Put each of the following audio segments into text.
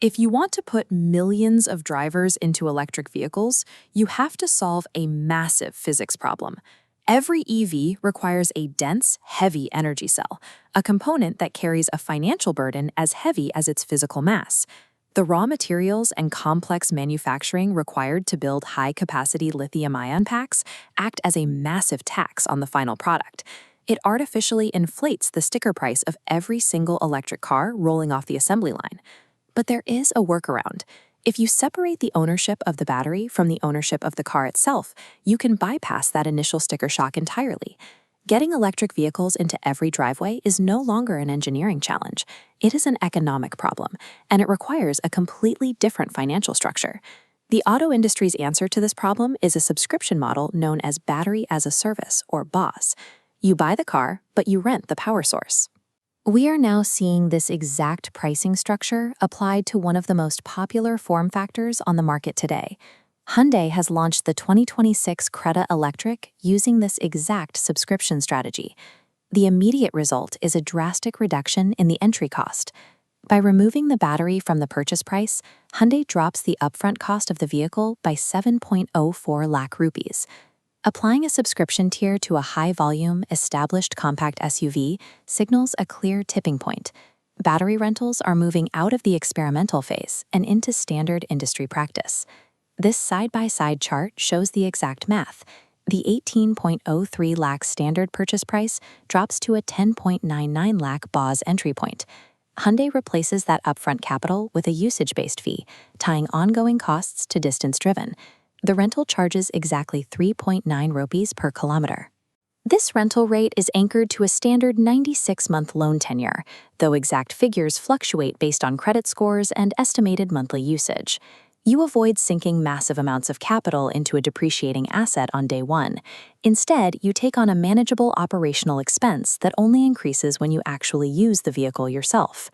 If you want to put millions of drivers into electric vehicles, you have to solve a massive physics problem. Every EV requires a dense, heavy energy cell, a component that carries a financial burden as heavy as its physical mass. The raw materials and complex manufacturing required to build high-capacity lithium-ion packs act as a massive tax on the final product. It artificially inflates the sticker price of every single electric car rolling off the assembly line. But there is a workaround. If you separate the ownership of the battery from the ownership of the car itself, you can bypass that initial sticker shock entirely. Getting electric vehicles into every driveway is no longer an engineering challenge. It is an economic problem, and it requires a completely different financial structure. The auto industry's answer to this problem is a subscription model known as Battery as a Service, or BaaS. You buy the car, but you rent the power source. We are now seeing this exact pricing structure applied to one of the most popular form factors on the market today. Hyundai has launched the 2026 Creta Electric using this exact subscription strategy. The immediate result is a drastic reduction in the entry cost. By removing the battery from the purchase price, Hyundai drops the upfront cost of the vehicle by 7.04 lakh rupees. Applying a subscription tier to a high-volume, established compact SUV signals a clear tipping point. Battery rentals are moving out of the experimental phase and into standard industry practice. This side-by-side chart shows the exact math. The 18.03 lakh standard purchase price drops to a 10.99 lakh BaaS entry point. Hyundai replaces that upfront capital with a usage-based fee, tying ongoing costs to distance driven. The rental charges exactly 3.9 rupees per kilometer. This rental rate is anchored to a standard 96-month loan tenure, though exact figures fluctuate based on credit scores and estimated monthly usage. You avoid sinking massive amounts of capital into a depreciating asset on day one. Instead, you take on a manageable operational expense that only increases when you actually use the vehicle yourself.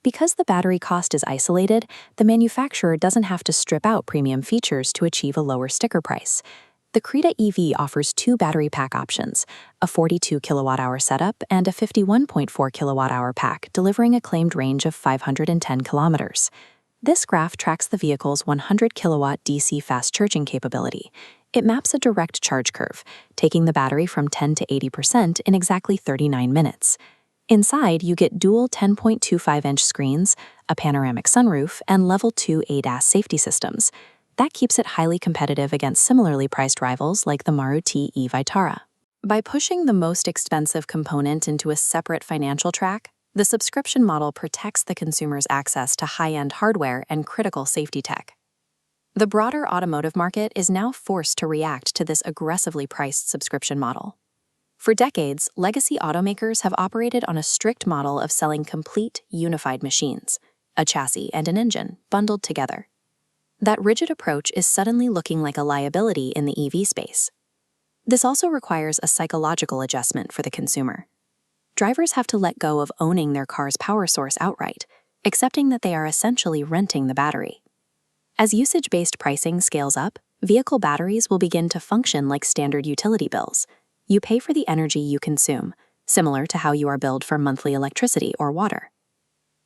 Because the battery cost is isolated, the manufacturer doesn't have to strip out premium features to achieve a lower sticker price. The Creta EV offers two battery pack options, a 42 kilowatt-hour setup and a 51.4 kilowatt-hour pack, delivering a claimed range of 510 kilometers. This graph tracks the vehicle's 100 kilowatt DC fast charging capability. It maps a direct charge curve, taking the battery from 10 to 80% in exactly 39 minutes. Inside, you get dual 10.25-inch screens, a panoramic sunroof, and Level 2 ADAS safety systems. That keeps it highly competitive against similarly priced rivals like the Maruti e-Vitara. By pushing the most expensive component into a separate financial track, the subscription model protects the consumer's access to high-end hardware and critical safety tech. The broader automotive market is now forced to react to this aggressively priced subscription model. For decades, legacy automakers have operated on a strict model of selling complete, unified machines, a chassis and an engine, bundled together. That rigid approach is suddenly looking like a liability in the EV space. This also requires a psychological adjustment for the consumer. Drivers have to let go of owning their car's power source outright, accepting that they are essentially renting the battery. As usage-based pricing scales up, vehicle batteries will begin to function like standard utility bills. You pay for the energy you consume, similar to how you are billed for monthly electricity or water.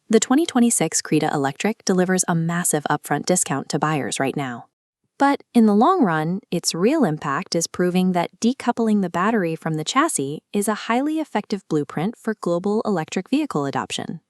The 2026 Creta Electric delivers a massive upfront discount to buyers right now. But in the long run, its real impact is proving that decoupling the battery from the chassis is a highly effective blueprint for global electric vehicle adoption.